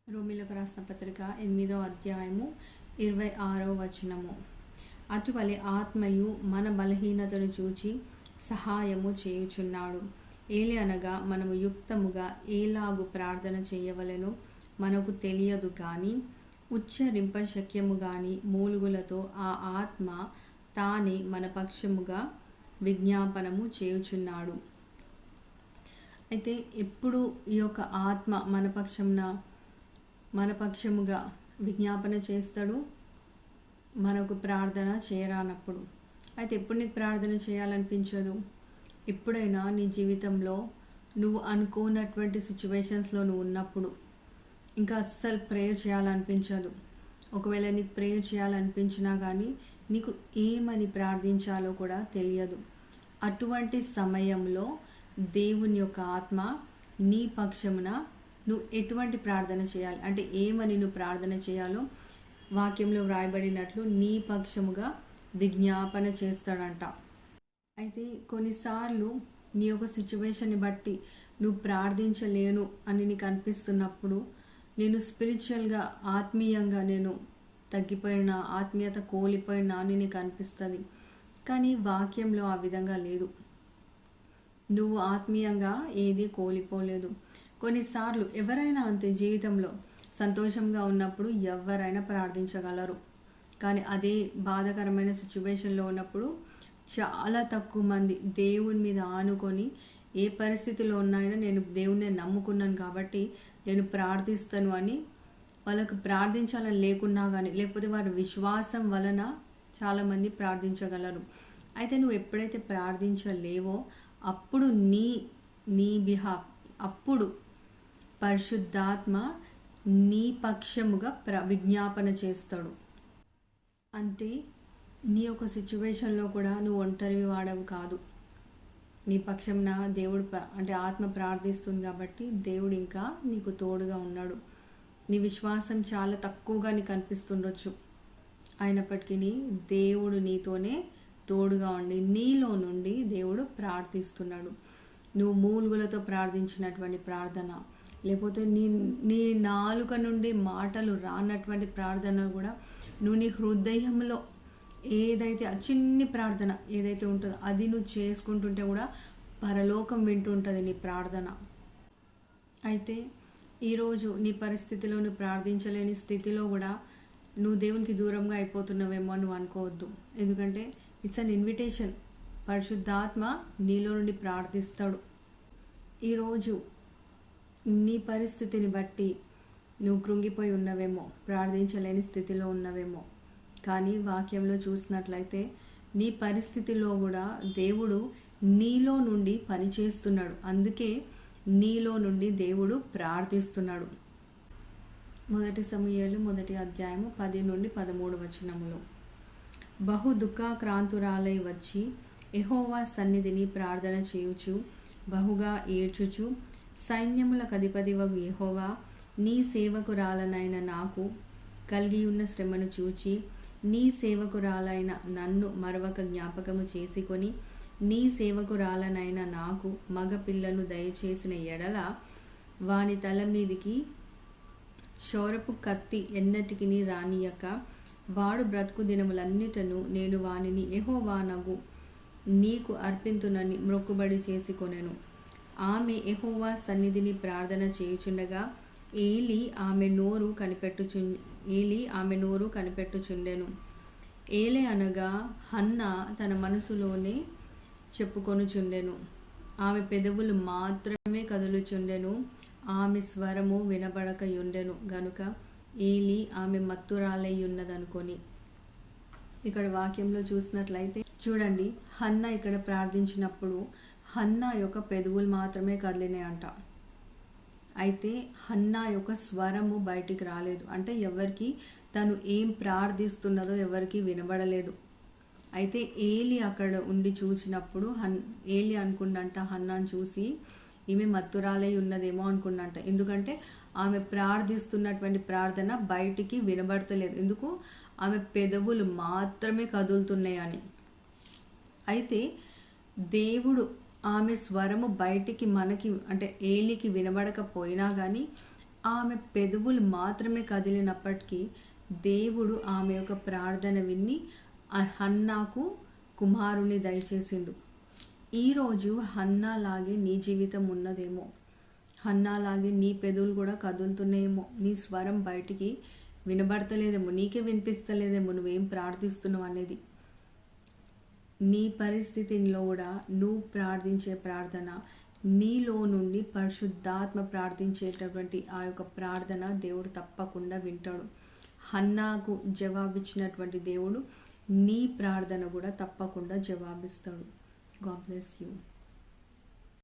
రోమిలకు రాసిన పత్రిక 8వ అధ్యాయము 26వ వచనము. అటువలే ఆత్మయు మన బలహీనతను చూచి సహాయము చేయుచున్నాడు. ఏలి అనగా మనము యుక్తముగా ఏలాగు ప్రార్థన చేయవలెనో మనకు తెలియదు కానీ ఉచ్చరింప శక్యము గాని మూలుగులతో ఆ ఆత్మ తానే మన పక్షముగా విజ్ఞాపనము చేయుచున్నాడు. అయితే ఎప్పుడు ఈ యొక్క ఆత్మ మన పక్షముగా విజ్ఞాపన చేస్తాడు? మనకు ప్రార్థన చేయరానప్పుడు. అయితే ఎప్పుడు నీకు ప్రార్థన చేయాలనిపించదు? ఎప్పుడైనా నీ జీవితంలో నువ్వు అనుకోనటువంటి సిచ్యువేషన్స్లో నువ్వు ఉన్నప్పుడు ఇంకా అస్సలు ప్రేయర్ చేయాలనిపించదు. ఒకవేళ నీకు ప్రేయర్ చేయాలనిపించినా కానీ నీకు ఏమని ప్రార్థించాలో కూడా తెలియదు. అటువంటి సమయంలో దేవుని యొక్క ఆత్మ నీ పక్షమున నువ్వు ఎటువంటి ప్రార్థన చేయాలి అంటే ఏమని నువ్వు ప్రార్థన చేయాలో వాక్యంలో వ్రాయబడినట్లు నీ పక్షముగా విజ్ఞాపన చేస్తాడంట. అయితే కొన్నిసార్లు నీ యొక్క సిచ్యువేషన్ని బట్టి నువ్వు ప్రార్థించలేను అని నీకు అనిపిస్తున్నప్పుడు, నేను స్పిరిచువల్గా ఆత్మీయంగా నేను తగ్గిపోయినా, ఆత్మీయత కోల్పోయినా అని నీకు అనిపిస్తుంది. కానీ వాక్యంలో ఆ విధంగా లేదు. నువ్వు ఆత్మీయంగా ఏది కోల్పోలేదు. కొన్నిసార్లు ఎవరైనా అంతే, జీవితంలో సంతోషంగా ఉన్నప్పుడు ఎవరైనా ప్రార్థించగలరు. కానీ అదే బాధాకరమైన సిచ్యువేషన్లో ఉన్నప్పుడు చాలా తక్కువ మంది దేవుని మీద ఆనుకొని ఏ పరిస్థితిలో ఉన్నాయో నేను దేవుణ్ణి నమ్ముకున్నాను కాబట్టి నేను ప్రార్థిస్తాను అని వాళ్ళకు ప్రార్థించాలని లేకున్నా కానీ, లేకపోతే వారి విశ్వాసం వలన చాలామంది ప్రార్థించగలరు. అయితే నువ్వు ఎప్పుడైతే ప్రార్థించలేవో అప్పుడు నీ బిహాఫ్ అప్పుడు పరిశుద్ధాత్మ నీ పక్షముగా విజ్ఞాపన చేస్తాడు. అంటే నీ యొక్క సిచ్యువేషన్లో కూడా నువ్వు ఒంటరి వాడవు కాదు. నీ పక్షంన దేవుడు అంటే ఆత్మ ప్రార్థిస్తుంది కాబట్టి దేవుడు ఇంకా నీకు తోడుగా ఉన్నాడు. నీ విశ్వాసం చాలా తక్కువగా నీకు అనిపిస్తుండొచ్చు, అయినప్పటికీ దేవుడు నీతోనే తోడుగా ఉండి నీలో నుండి దేవుడు ప్రార్థిస్తున్నాడు. నువ్వు మూలుగులతో ప్రార్థించినటువంటి ప్రార్థన, లేకపోతే నీ నాలుక నుండి మాటలు రానటువంటి ప్రార్థన కూడా నువ్వు నీ హృదయంలో ఏదైతే చిన్ని ప్రార్థన ఏదైతే ఉంటుందో అది నువ్వు చేసుకుంటుంటే కూడా పరలోకం వింటుంటుంది నీ ప్రార్థన. అయితే ఈరోజు నీ పరిస్థితిలో నువ్వు ప్రార్థించలేని స్థితిలో కూడా నువ్వు దేవునికి దూరంగా అయిపోతున్నావేమో నువ్వు అనుకోవద్దు. ఎందుకంటే ఇట్స్ అన్ ఇన్విటేషన్. పరిశుద్ధాత్మ నీలో నుండి ప్రార్థిస్తాడు. ఈరోజు నీ పరిస్థితిని బట్టి నువ్వు కృంగిపోయి ఉన్నవేమో, ప్రార్థించలేని స్థితిలో ఉన్నవేమో. కానీ వాక్యంలో చూసినట్లయితే నీ పరిస్థితిలో కూడా దేవుడు నీలో నుండి పనిచేస్తున్నాడు. అందుకే నీలో నుండి దేవుడు ప్రార్థిస్తున్నాడు. 1 సమూయేలు 1వ అధ్యాయము 10 నుండి 13 వచనములు. బహు దుఃఖాక్రాంతురాలై వచ్చి యెహోవా సన్నిధిని ప్రార్థన చేయుచు బహుగా ఏడ్చుచు, సైన్యములకు అధిపతివగు యెహోవా, నీ సేవకురాలనైన నాకు కలిగియున్న శ్రమను చూచి నీ సేవకురాలైన నన్ను మరొక జ్ఞాపకము చేసుకొని నీ సేవకురాలనైన నాకు మగ పిల్లను దయచేసిన ఎడల వాని తల మీదికి శౌరపు కత్తి ఎన్నటికి రానియక వాడు బ్రతుకు దినములన్నిటను నేను వానిని యెహోవానగు నీకు అర్పింతునని మొక్కుబడి చేసుకొనెను. ఆమె యెహోవా సన్నిధిని ప్రార్థన చేయుచుండగా ఏలి ఆమె నోరు కనిపెట్టుచుండెను. ఏలే అనగా హన్నా తన మనసులోనే చెప్పుకొనుచుండెను. ఆమె పెదవులు మాత్రమే కదులుచుండెను, ఆమె స్వరము వినబడకయుండెను గనుక ఏలి ఆమె మత్తురాలయ్యున్నదనుకొని. ఇక్కడ వాక్యంలో చూసినట్లయితే చూడండి, హన్నా ఇక్కడ ప్రార్థించినప్పుడు హన్నా యొక్క పెదవులు మాత్రమే కదిలినాయంట. అయితే హన్నా యొక్క స్వరము బయటికి రాలేదు. అంటే ఎవరికి తను ఏం ప్రార్థిస్తున్నదో ఎవరికి వినబడలేదు. అయితే ఏలి అక్కడ ఉండి చూసినప్పుడు ఏలి అనుకున్నంట, హన్నాను చూసి ఈమె మత్తురాలై ఉన్నదేమో అనుకున్నంట. ఎందుకంటే ఆమె ప్రార్థిస్తున్నటువంటి ప్రార్థన బయటికి వినబడతలేదు. ఎందుకు? ఆమె పెదవులు మాత్రమే కదులుతున్నాయని. అయితే దేవుడు ఆమె స్వరము బయటికి మనకి అంటే ఏలికి వినబడకపోయినా కానీ ఆమె పెదవులు మాత్రమే కదిలినప్పటికీ దేవుడు ఆమె యొక్క ప్రార్థన విని హన్నాకు కుమారుని దయచేసిండు. ఈరోజు హన్నాలాగే నీ జీవితం ఉన్నదేమో, హన్నాలాగే నీ పెదవులు కూడా కదులుతున్నాయేమో, నీ స్వరం బయటికి వినబడతలేదేమో, నీకే వినిపిస్తలేదేమో నువ్వేం ప్రార్థిస్తున్నావు అనేది. నీ పరిస్థితిలో కూడా నువ్వు ప్రార్థించే ప్రార్థన, నీలో నుండి పరిశుద్ధాత్మ ప్రార్థించేటటువంటి ఆ యొక్క ప్రార్థన దేవుడు తప్పకుండా వింటాడు. హన్నాకు జవాబిచ్చినటువంటి దేవుడు నీ ప్రార్థన కూడా తప్పకుండా జవాబిస్తాడు. God bless you.